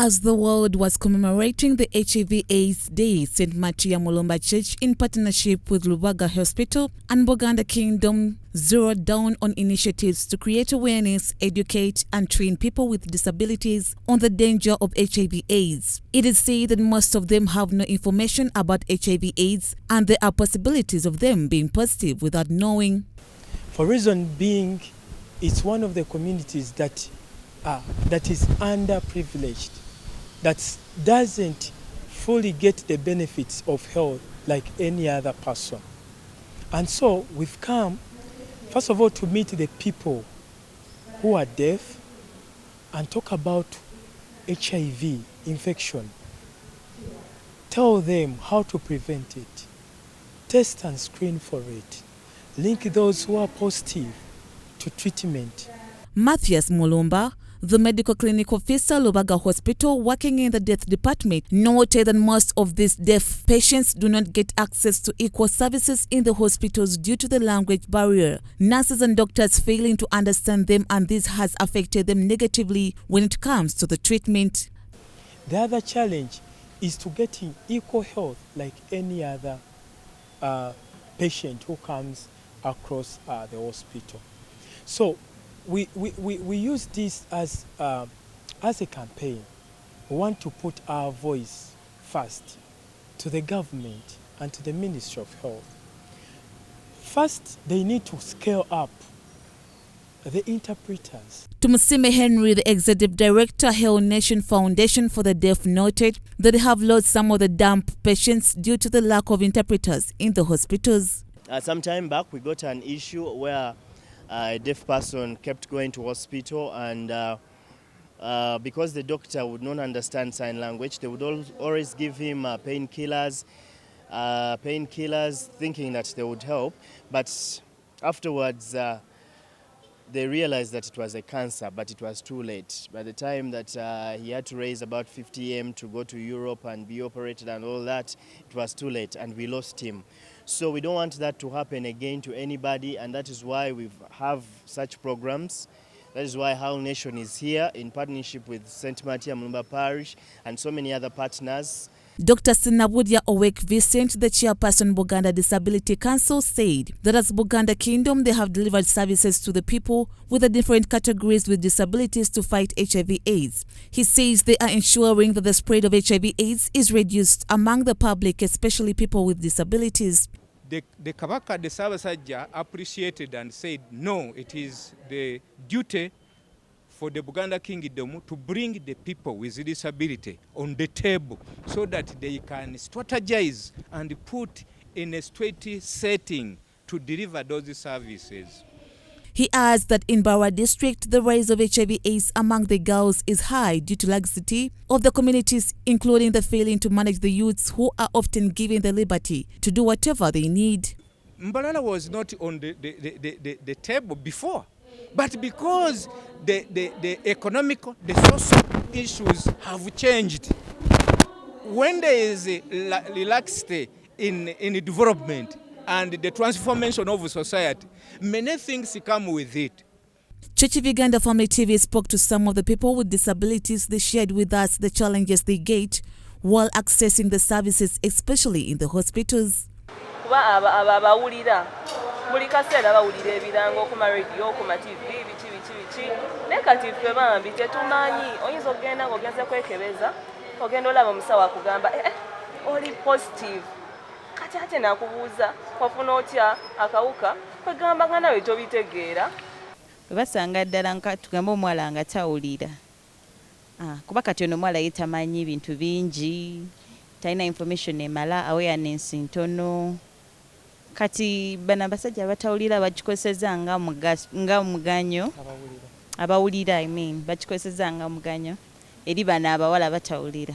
As the world was commemorating the HIV/AIDS Day, St. Matia Mulumba Church, in partnership with Lubaga Hospital and Buganda Kingdom, zeroed down on initiatives to create awareness, educate, and train people with disabilities on the danger of HIV/AIDS. It is said that most of them have no information about HIV/AIDS, and there are possibilities of them being positive without knowing. For reason being, it's one of the communities that is underprivileged, that doesn't fully get the benefits of health like any other person. And so we've come, first of all, to meet the people who are deaf and talk about HIV infection. Tell them how to prevent it, test and screen for it, link those who are positive to treatment. Matthias Mulumba, the medical clinic officer, Lubaga Hospital, working in the death department, noted that most of these deaf patients do not get access to equal services in the hospitals due to the language barrier, nurses and doctors failing to understand them, and this has affected them negatively when it comes to the treatment. The other challenge is to getting equal health like any other patient who comes across the hospital. So we use this as a campaign. We want to put our voice first to the government and to the Ministry of Health. First, they need to scale up the interpreters. Tumusime Henry, the executive director, Hail Nation Foundation for the Deaf, noted that they have lost some of the dump patients due to the lack of interpreters in the hospitals. Some time back, we got an issue where a deaf person kept going to hospital, and because the doctor would not understand sign language, they would always give him painkillers, thinking that they would help. But afterwards, they realized that it was a cancer, but it was too late. By the time that he had to raise about 50 M to go to Europe and be operated and all that, it was too late, and we lost him. So we don't want that to happen again to anybody, and that is why we have such programs. That is why Hal Nation is here in partnership with St. Matia Mulumba Parish and so many other partners. Dr. Sinabudia Owek Vincent, the chairperson Buganda Disability Council, said that as Buganda Kingdom, they have delivered services to the people with the different categories with disabilities to fight HIV/AIDS. He says they are ensuring that the spread of HIV/AIDS is reduced among the public, especially people with disabilities. The Kabaka, the Sabasajja, appreciated and said, no, it is the duty for the Buganda Kingdom to bring the people with disability on the table so that they can strategize and put in a straight setting to deliver those services. He adds that in Barwa district, the rise of HIV/AIDS among the girls is high due to laxity of the communities, including the failing to manage the youths who are often given the liberty to do whatever they need. Mbalala was not on the table before, but because the economic, the social issues have changed, when there is a laxity in development and the transformation of society, many things come with it. Church of Uganda Family TV spoke to some of the people with disabilities. They shared with us the challenges they get while accessing the services, especially in the hospitals. Buli kaseera bawulira ebirango ku radio, ku TV, biki nekati ffe bambi tetumanyi. Oyinza okugenda ng'ogenze kwekebeza, ogenda olaba omusawo akugamba oli positive, kati ate nakubuuza wafuna otya akawuka, kwegamba nga nawe tobitegeera. Bwe basanga ddala nka tugamba omuwala nga tawulira, kuba kati ono omuwala ye tamanyi bintu bingi, talina information emala, awareness ntono. Kati bana basajja batawulira bakikozesa nga muganyo, abawulira bakikozesa nga muganyo eri bana abawala batawulira.